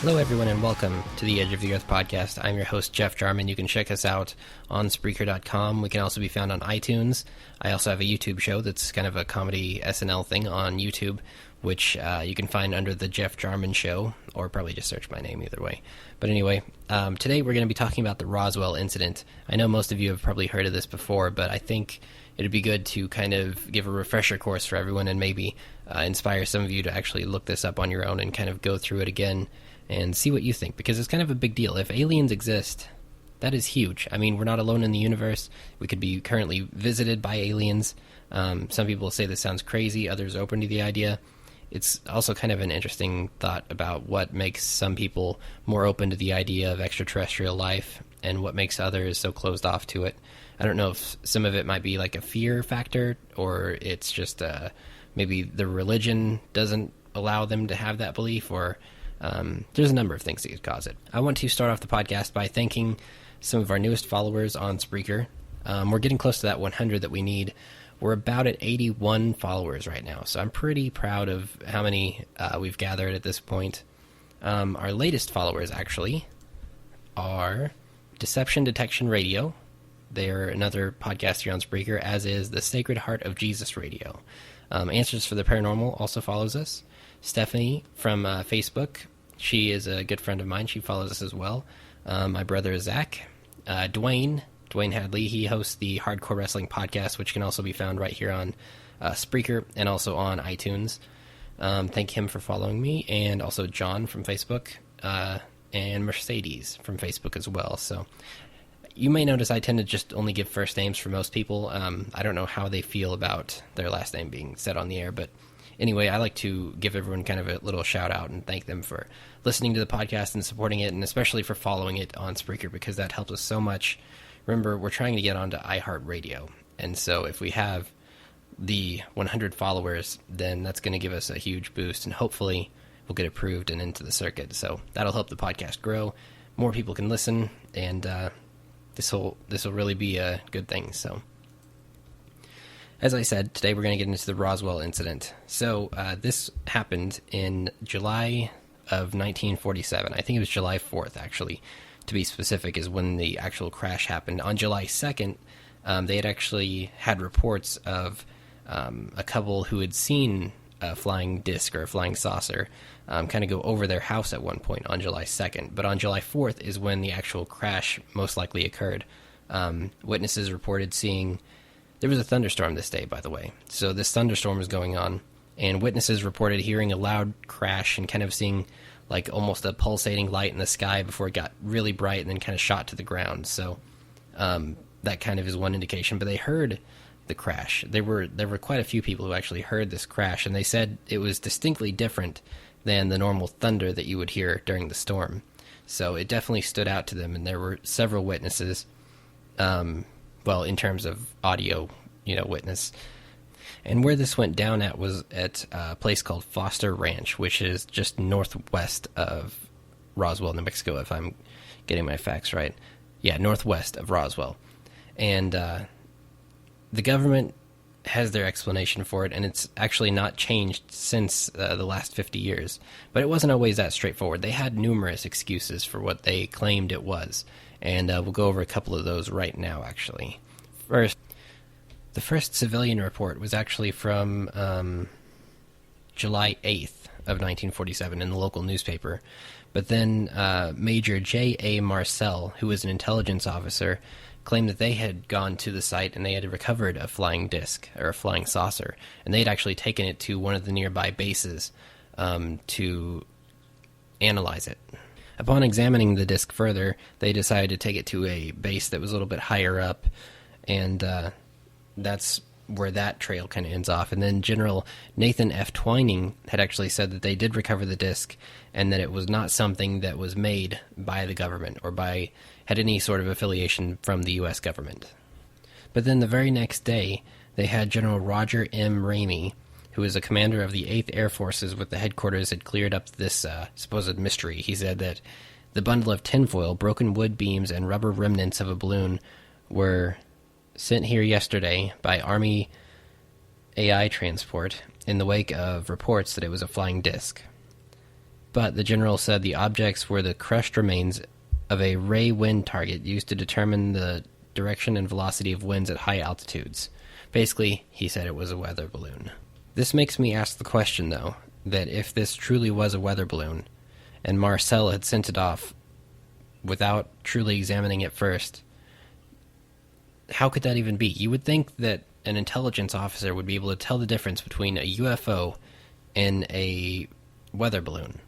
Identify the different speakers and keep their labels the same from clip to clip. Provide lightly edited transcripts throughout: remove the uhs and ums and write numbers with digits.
Speaker 1: Hello, everyone, and welcome to the Edge of the Earth podcast. I'm your host, Jeff Jarman. You can check us out on Spreaker.com. We can also be found on iTunes. I also have a YouTube show that's kind of a comedy SNL thing on YouTube, which you can find under the Jeff Jarman Show, or probably just search my name either way. But anyway, today we're going to be talking about the Roswell incident. I know most of you have probably heard of this before, but I think it'd be good to kind of give a refresher course for everyone and maybe inspire some of you to actually look this up on your own and kind of go through it again and see what you think, because it's kind of a big deal. If aliens exist, that is huge. I mean, we're not alone in the universe. We could be currently visited by aliens. Some people say this sounds crazy. Others are open to the idea. It's also kind of an interesting thought about what makes some people more open to the idea of extraterrestrial life and what makes others so closed off to it. I don't know if some of it might be like a fear factor, or it's just maybe the religion doesn't allow them to have that belief, or there's a number of things that could cause it. I want to start off the podcast by thanking some of our newest followers on Spreaker. We're getting close to that 100 that we need. We're about at 81 followers right now, so I'm pretty proud of how many we've gathered at this point. Our latest followers, actually, are Deception Detection Radio. They're another podcast here on Spreaker, as is the Sacred Heart of Jesus Radio. Answers for the Paranormal also follows us. Stephanie from Facebook, she is a good friend of mine. She follows us as well. My brother Zach. Dwayne Hadley, he hosts the Hardcore Wrestling Podcast, which can also be found right here on Spreaker and also on iTunes. Thank him for following me. And also John from Facebook and Mercedes from Facebook as well. So you may notice I tend to just only give first names for most people. I don't know how they feel about their last name being said on the air, but anyway, I like to give everyone kind of a little shout out and thank them for listening to the podcast and supporting it, and especially for following it on Spreaker, because that helps us so much. Remember, we're trying to get onto iHeartRadio, and so if we have the 100 followers, then that's going to give us a huge boost, and hopefully we'll get approved and into the circuit. So that'll help the podcast grow. More people can listen, and this will really be a good thing. So, as I said, today we're going to get into the Roswell incident. So this happened in July of 1947. I think it was July 4th, actually, to be specific, is when the actual crash happened. On July 2nd, they had actually had reports of a couple who had seen a flying disc or a flying saucer kind of go over their house at one point on July 2nd. But on July 4th is when the actual crash most likely occurred. Witnesses reported seeing... There was a thunderstorm this day, by the way. So this thunderstorm was going on, and witnesses reported hearing a loud crash and kind of seeing like almost a pulsating light in the sky before it got really bright and then kind of shot to the ground. So that kind of is one indication. But they heard the crash. There were quite a few people who actually heard this crash, and they said it was distinctly different than the normal thunder that you would hear during the storm. So it definitely stood out to them, and there were several witnesses. Well, in terms of audio, witness. And where this went down at was at a place called Foster Ranch, which is just northwest of Roswell, New Mexico, if I'm getting my facts right. Yeah, northwest of Roswell. And the government has their explanation for it, and it's actually not changed since the last 50 years. But it wasn't always that straightforward. They had numerous excuses for what they claimed it was. And we'll go over a couple of those right now, actually. First, the first civilian report was actually from July 8th of 1947 in the local newspaper. But then Major J.A. Marcel, who was an intelligence officer, claimed that they had gone to the site and they had recovered a flying disc, or a flying saucer. And they had actually taken it to one of the nearby bases to analyze it. Upon examining the disc further, they decided to take it to a base that was a little bit higher up, and that's where that trail kind of ends off. And then General Nathan F. Twining had actually said that they did recover the disc, and that it was not something that was made by the government or had any sort of affiliation from the U.S. government. But then the very next day, they had General Roger M. Ramey, who is a commander of the 8th Air Forces with the headquarters, had cleared up this supposed mystery. He said that the bundle of tinfoil, broken wood beams, and rubber remnants of a balloon were sent here yesterday by Army AI transport in the wake of reports that it was a flying disc. But the general said the objects were the crushed remains of a ray wind target used to determine the direction and velocity of winds at high altitudes. Basically, he said it was a weather balloon. This makes me ask the question, though, that if this truly was a weather balloon, and Marcel had sent it off without truly examining it first, how could that even be? You would think that an intelligence officer would be able to tell the difference between a UFO and a weather balloon.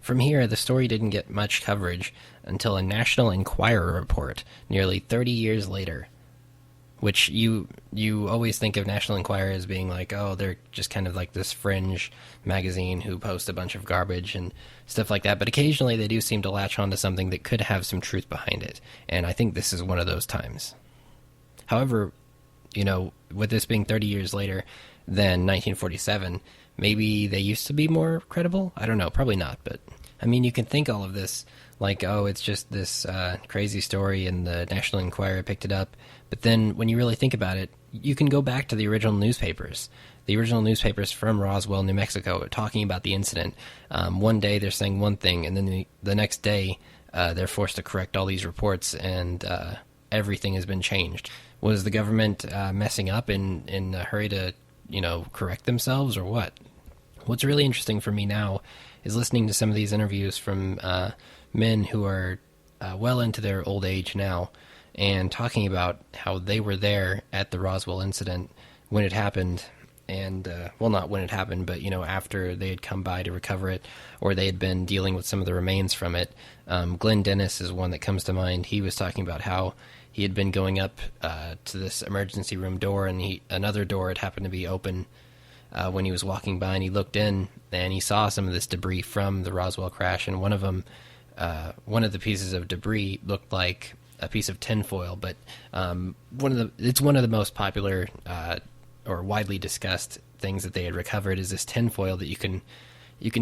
Speaker 1: From here, the story didn't get much coverage until a National Enquirer report nearly 30 years later, which you always think of National Enquirer as being like, oh, they're just kind of like this fringe magazine who post a bunch of garbage and stuff like that, but occasionally they do seem to latch onto something that could have some truth behind it, and I think this is one of those times. However, with this being 30 years later than 1947, maybe they used to be more credible? I don't know, probably not, but I mean, you can think all of this like, oh, it's just this crazy story and the National Enquirer picked it up, but then when you really think about it, you can go back to the original newspapers from Roswell, New Mexico, talking about the incident. One day they're saying one thing, and then the next day they're forced to correct all these reports, and everything has been changed. Was the government messing up in a hurry to correct themselves, or what? What's really interesting for me now is listening to some of these interviews from men who are well into their old age now, and talking about how they were there at the Roswell incident when it happened, and well, not when it happened, but after they had come by to recover it, or they had been dealing with some of the remains from it. Glenn Dennis is one that comes to mind. He was talking about how he had been going up to this emergency room door, and another door had happened to be open when he was walking by, and he looked in, and he saw some of this debris from the Roswell crash, and one of the pieces of debris looked like a piece of tinfoil, but it's one of the most popular or widely discussed things that they had recovered is this tinfoil that you can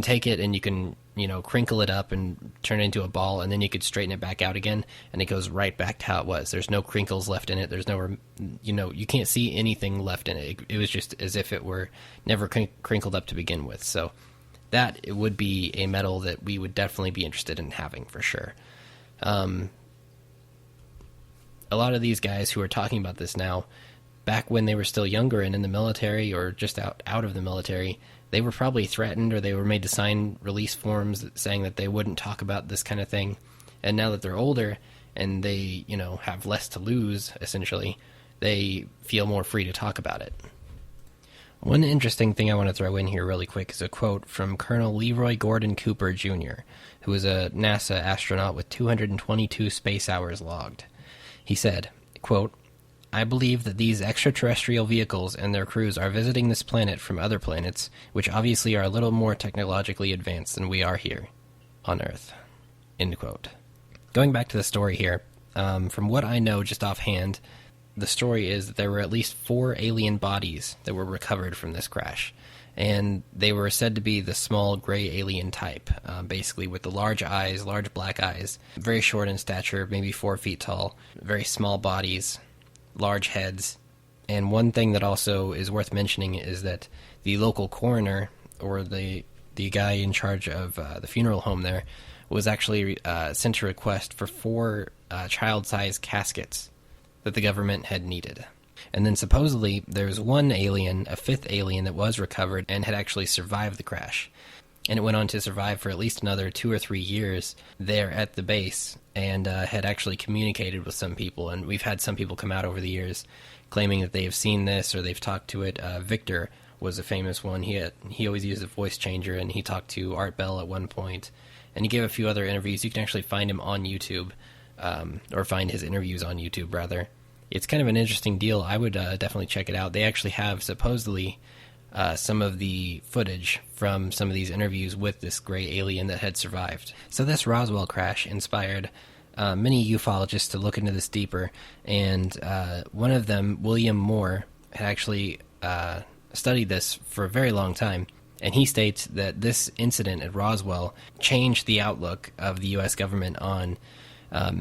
Speaker 1: take it and you can crinkle it up and turn it into a ball, and then you could straighten it back out again, and it goes right back to how it was. There's no crinkles left in it. There's no you can't see anything left in it. It was just as if it were never crinkled up to begin with. So that it would be a metal that we would definitely be interested in having for sure. A lot of these guys who are talking about this now, back when they were still younger and in the military or just out of the military, they were probably threatened or they were made to sign release forms saying that they wouldn't talk about this kind of thing. And now that they're older and they, have less to lose, essentially, they feel more free to talk about it. One interesting thing I want to throw in here really quick is a quote from Colonel Leroy Gordon Cooper, Jr., who was a NASA astronaut with 222 space hours logged. He said, quote, "I believe that these extraterrestrial vehicles and their crews are visiting this planet from other planets, which obviously are a little more technologically advanced than we are here on Earth." End quote. Going back to the story here, from what I know just offhand, the story is that there were at least 4 alien bodies that were recovered from this crash, and they were said to be the small gray alien type, basically with the large eyes, large black eyes, very short in stature, maybe 4 feet tall, very small bodies, large heads. And one thing that also is worth mentioning is that the local coroner, or the guy in charge of the funeral home there, was actually sent a request for 4 child-sized caskets that the government had needed. And then supposedly there's one alien, a 5th alien, that was recovered and had actually survived the crash. And it went on to survive for at least another 2 or 3 years there at the base, and had actually communicated with some people. And we've had some people come out over the years claiming that they have seen this or they've talked to it. Victor was a famous one. He always used a voice changer, and he talked to Art Bell at one point. And he gave a few other interviews. You can actually find him on YouTube, or find his interviews on YouTube, rather. It's kind of an interesting deal. I would definitely check it out. They actually have, supposedly, some of the footage from some of these interviews with this gray alien that had survived. So this Roswell crash inspired many ufologists to look into this deeper, and one of them, William Moore, had actually studied this for a very long time, and he states that this incident at Roswell changed the outlook of the U.S. government on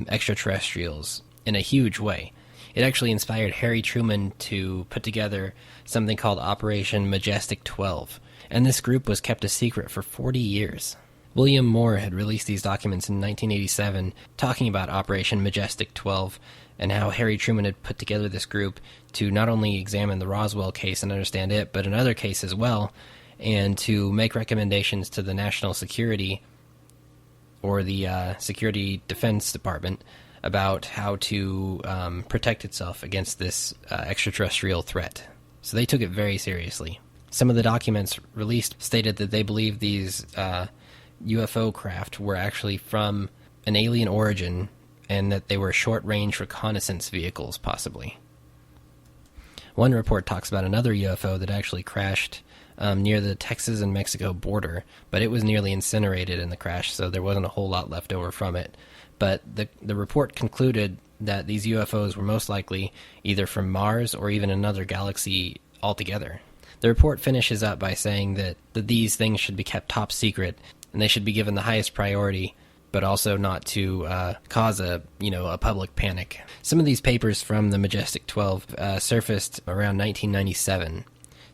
Speaker 1: extraterrestrials in a huge way. It actually inspired Harry Truman to put together something called Operation Majestic 12. and this group was kept a secret for 40 years. William Moore had released these documents in 1987 talking about Operation Majestic 12 and how Harry Truman had put together this group to not only examine the Roswell case and understand it, but another case as well, and to make recommendations to the National Security or the Security Defense Department about how to protect itself against this extraterrestrial threat. So they took it very seriously. Some of the documents released stated that they believed these UFO craft were actually from an alien origin and that they were short-range reconnaissance vehicles, possibly. One report talks about another UFO that actually crashed near the Texas and Mexico border, but it was nearly incinerated in the crash, so there wasn't a whole lot left over from it. But the report concluded that these UFOs were most likely either from Mars or even another galaxy altogether. The report finishes up by saying that these things should be kept top secret and they should be given the highest priority, but also not to cause a public panic. Some of these papers from the Majestic 12 surfaced around 1997.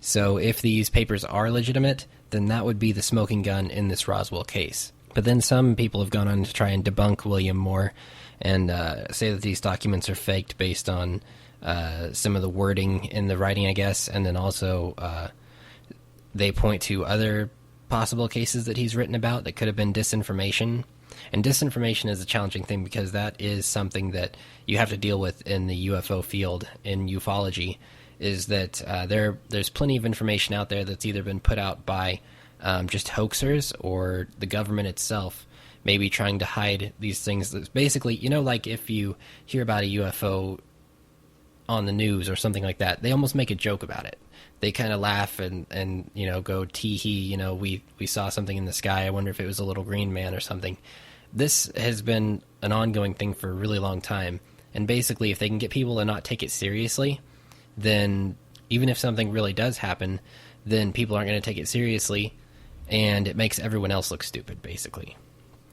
Speaker 1: So if these papers are legitimate, then that would be the smoking gun in this Roswell case. But then some people have gone on to try and debunk William Moore and say that these documents are faked based on some of the wording in the writing, I guess, and then also they point to other possible cases that he's written about that could have been disinformation. And disinformation is a challenging thing because that is something that you have to deal with in the UFO field, in ufology, is that there's plenty of information out there that's either been put out by just hoaxers or the government itself maybe trying to hide these things. That's basically, like if you hear about a UFO on the news or something like that, they almost make a joke about it. They kind of laugh and go tee-hee, we saw something in the sky. I wonder if it was a little green man or something. This has been an ongoing thing for a really long time. And basically, if they can get people to not take it seriously, then even if something really does happen, then people aren't going to take it seriously, and it makes everyone else look stupid, basically.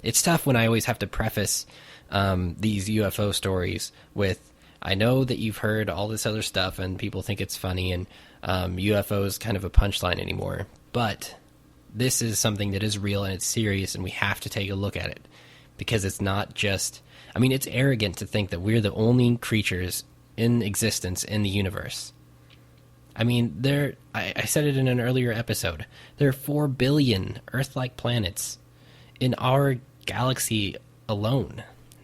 Speaker 1: It's tough when I always have to preface these UFO stories with, I know that you've heard all this other stuff and people think it's funny and UFO is kind of a punchline anymore, but this is something that is real and it's serious and we have to take a look at it because it's not just, it's arrogant to think that we're the only creatures in existence in the universe. I said it in an earlier episode, there are 4 billion Earth-like planets in our galaxy alone,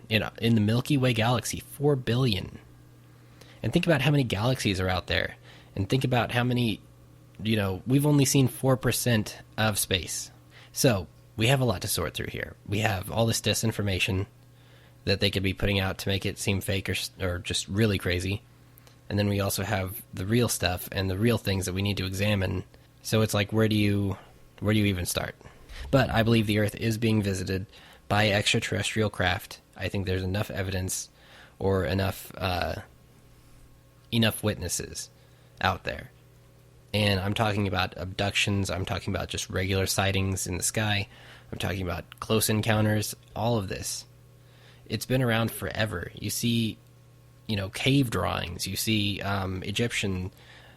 Speaker 1: in the Milky Way galaxy, 4 billion. And think about how many galaxies are out there. And think about how many, we've only seen 4% of space. So we have a lot to sort through here. We have all this disinformation that they could be putting out to make it seem fake or just really crazy. And then we also have the real stuff and the real things that we need to examine. So it's like, where do you even start? But I believe the Earth is being visited by extraterrestrial craft. I think there's enough evidence or enough witnesses out there. And I'm talking about abductions, I'm talking about just regular sightings in the sky, I'm talking about close encounters, all of this. It's been around forever. You see, cave drawings, you see Egyptian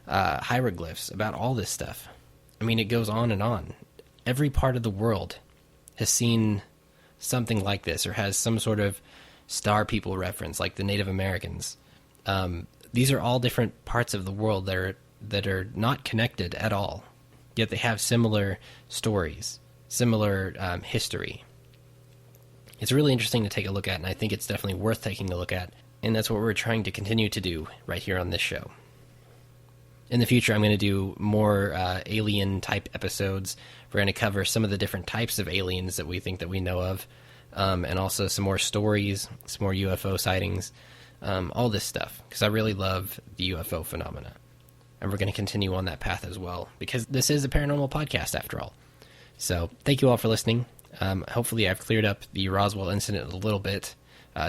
Speaker 1: hieroglyphs about all this stuff. It goes on and on. Every part of the world has seen something like this or has some sort of star people reference, like the Native Americans. These are all different parts of the world that are not connected at all, yet they have similar stories, similar history. It's really interesting to take a look at, and I think it's definitely worth taking a look at, and that's what we're trying to continue to do right here on this show. In the future, I'm going to do more alien-type episodes. We're going to cover some of the different types of aliens that we think that we know of, and also some more stories, some more UFO sightings, all this stuff, because I really love the UFO phenomena. And we're going to continue on that path as well, because this is a paranormal podcast after all. So thank you all for listening. Hopefully I've cleared up the Roswell incident a little bit.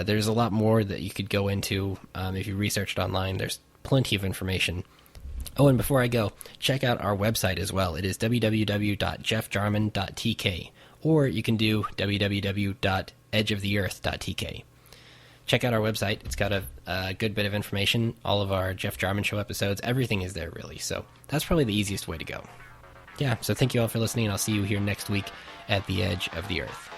Speaker 1: There's a lot more that you could go into if you researched online. There's plenty of information. Oh, and before I go, check out our website as well. It is www.jeffjarman.tk, or you can do www.edgeoftheearth.tk. Check out our website. It's got a good bit of information. All of our Jeff Jarman Show episodes, everything is there, really. So that's probably the easiest way to go. Yeah, so thank you all for listening, and I'll see you here next week at the edge of the Earth.